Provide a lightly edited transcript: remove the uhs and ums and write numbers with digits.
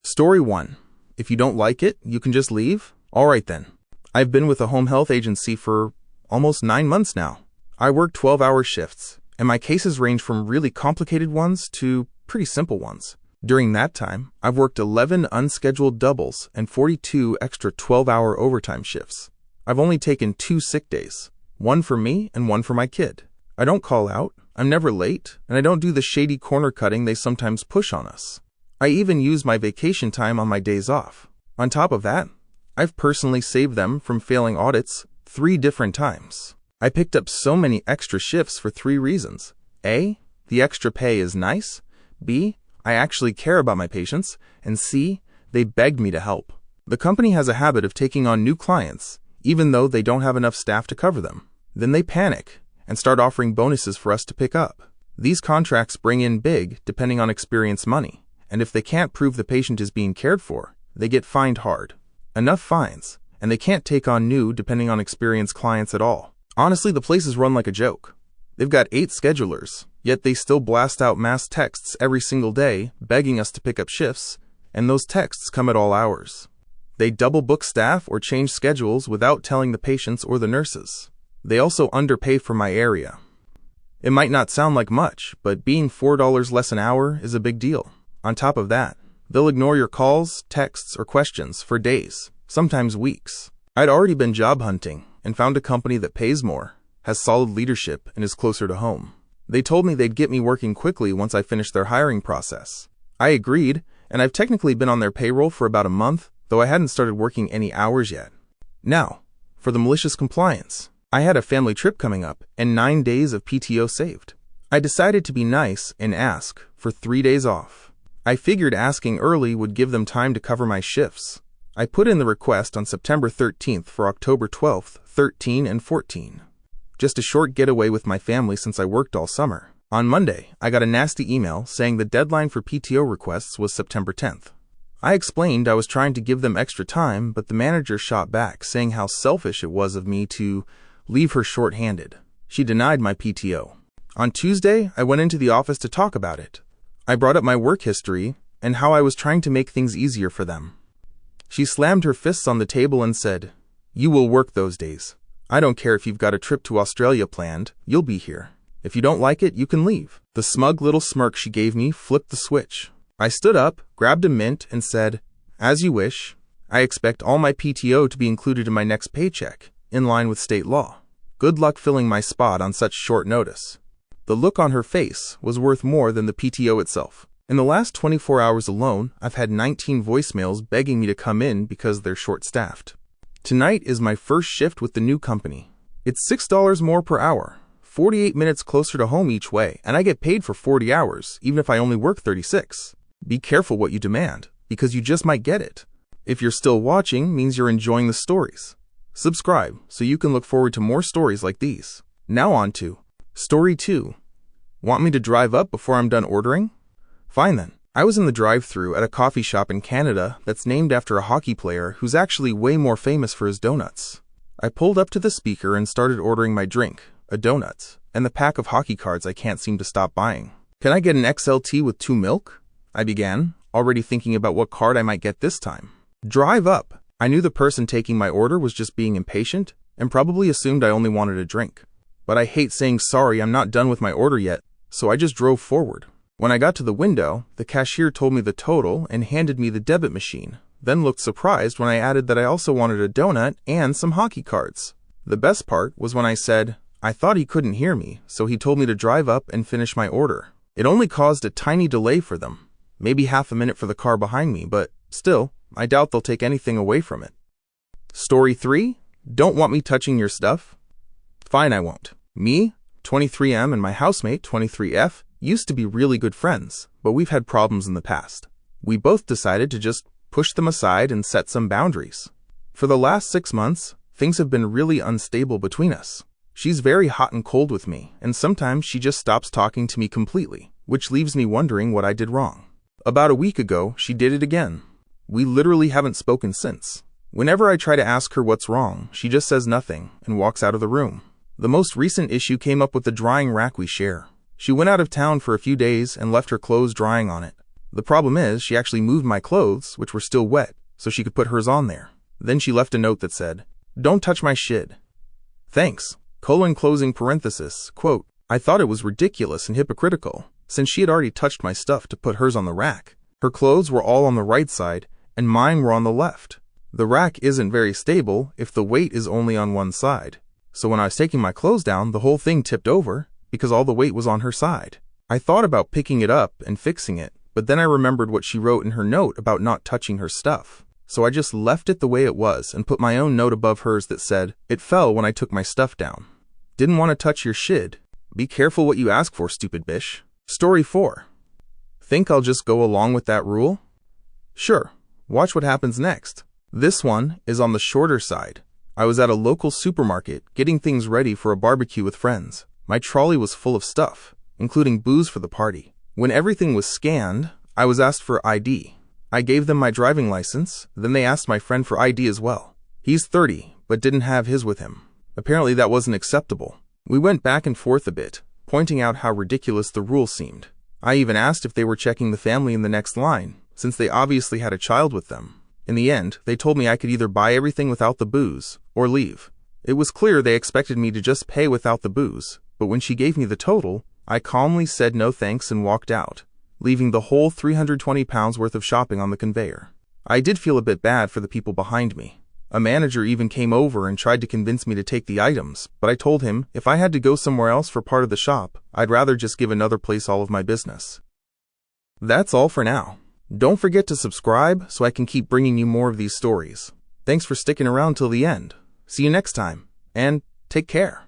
Story 1. If you don't like it, you can just leave? Alright then. I've been with a home health agency for almost 9 months now. I work 12-hour shifts, and my cases range from really complicated ones to pretty simple ones. During that time, I've worked 11 unscheduled doubles and 42 extra 12-hour overtime shifts. I've only taken 2 sick days, one for me and one for my kid. I don't call out, I'm never late, and I don't do the shady corner cutting they sometimes push on us. I even use my vacation time on my days off. On top of that, I've personally saved them from failing audits 3 different times. I picked up so many extra shifts for 3 reasons. A, the extra pay is nice. B, I actually care about my patients. And C, they begged me to help. The company has a habit of taking on new clients, even though they don't have enough staff to cover them. Then they panic and start offering bonuses for us to pick up. These contracts bring in big, depending on experience, money. And if they can't prove the patient is being cared for, they get fined hard. Enough fines, and they can't take on new, depending on experience, clients at all. Honestly, the place is run like a joke. They've got 8 schedulers, yet they still blast out mass texts every single day begging us to pick up shifts, and those texts come at all hours. They double book staff or change schedules without telling the patients or the nurses. They also underpay for my area. It might not sound like much, but being $4 less an hour is a big deal. On top of that, they'll ignore your calls, texts, or questions for days, sometimes weeks. I'd already been job hunting and found a company that pays more, has solid leadership, and is closer to home. They told me they'd get me working quickly once I finished their hiring process. I agreed, and I've technically been on their payroll for about a month, though I hadn't started working any hours yet. Now, for the malicious compliance. I had a family trip coming up and 9 days of PTO saved. I decided to be nice and ask for 3 days off. I figured asking early would give them time to cover my shifts. I put in the request on September 13th for October 12th, 13, and 14. Just a short getaway with my family since I worked all summer. On Monday, I got a nasty email saying the deadline for PTO requests was September 10th. I explained I was trying to give them extra time, but the manager shot back saying how selfish it was of me to leave her short-handed. She denied my PTO. On Tuesday, I went into the office to talk about it. I brought up my work history and how I was trying to make things easier for them. She slammed her fists on the table and said, "You will work those days. I don't care if you've got a trip to Australia planned, you'll be here. If you don't like it, you can leave." The smug little smirk she gave me flipped the switch. I stood up, grabbed a mint, and said, "As you wish. I expect all my PTO to be included in my next paycheck, in line with state law. Good luck filling my spot on such short notice." The look on her face was worth more than the PTO itself. In the last 24 hours alone, I've had 19 voicemails begging me to come in because they're short-staffed. Tonight is my first shift with the new company. It's $6 more per hour, 48 minutes closer to home each way, and I get paid for 40 hours, even if I only work 36. Be careful what you demand, because you just might get it. If you're still watching, means you're enjoying the stories. Subscribe so you can look forward to more stories like these. Now on to Story 2. Want me to drive up before I'm done ordering? Fine then. I was in the drive-thru at a coffee shop in Canada that's named after a hockey player who's actually way more famous for his donuts. I pulled up to the speaker and started ordering my drink, a donut, and the pack of hockey cards I can't seem to stop buying. "Can I get an XLT with 2 milk? I began, already thinking about what card I might get this time. "Drive up." I knew the person taking my order was just being impatient and probably assumed I only wanted a drink. But I hate saying sorry, I'm not done with my order yet, so I just drove forward. When I got to the window, the cashier told me the total and handed me the debit machine, then looked surprised when I added that I also wanted a donut and some hockey cards. The best part was when I said, I thought he couldn't hear me, so he told me to drive up and finish my order. It only caused a tiny delay for them, maybe half a minute for the car behind me, but still, I doubt they'll take anything away from it. Story 3. Don't want me touching your stuff? Fine, I won't. Me, 23M, and my housemate, 23F, used to be really good friends, but we've had problems in the past. We both decided to just push them aside and set some boundaries. For the last 6 months, things have been really unstable between us. She's very hot and cold with me, and sometimes she just stops talking to me completely, which leaves me wondering what I did wrong. About a week ago, she did it again. We literally haven't spoken since. Whenever I try to ask her what's wrong, she just says nothing and walks out of the room. The most recent issue came up with the drying rack we share. She went out of town for a few days and left her clothes drying on it. The problem is, she actually moved my clothes, which were still wet, so she could put hers on there. Then she left a note that said, "Don't touch my shit. Thanks. Closing parenthesis, quote, I thought it was ridiculous and hypocritical, since she had already touched my stuff to put hers on the rack. Her clothes were all on the right side, and mine were on the left. The rack isn't very stable if the weight is only on one side. So when I was taking my clothes down, the whole thing tipped over, because all the weight was on her side. I thought about picking it up and fixing it, but then I remembered what she wrote in her note about not touching her stuff. So I just left it the way it was and put my own note above hers that said, it fell when I took my stuff down. Didn't want to touch your shit. Be careful what you ask for, stupid bish." Story 4. Think I'll just go along with that rule? Sure. Watch what happens next. This one is on the shorter side. I was at a local supermarket getting things ready for a barbecue with friends. My trolley was full of stuff, including booze for the party. When everything was scanned, I was asked for ID. I gave them my driving license, then they asked my friend for ID as well. He's 30, but didn't have his with him. Apparently that wasn't acceptable. We went back and forth a bit, pointing out how ridiculous the rule seemed. I even asked if they were checking the family in the next line, since they obviously had a child with them. In the end, they told me I could either buy everything without the booze, or leave. It was clear they expected me to just pay without the booze, but when she gave me the total, I calmly said no thanks and walked out, leaving the whole 320 pounds worth of shopping on the conveyor. I did feel a bit bad for the people behind me. A manager even came over and tried to convince me to take the items, but I told him if I had to go somewhere else for part of the shop, I'd rather just give another place all of my business. That's all for now. Don't forget to subscribe so I can keep bringing you more of these stories. Thanks for sticking around till the end. See you next time, and take care.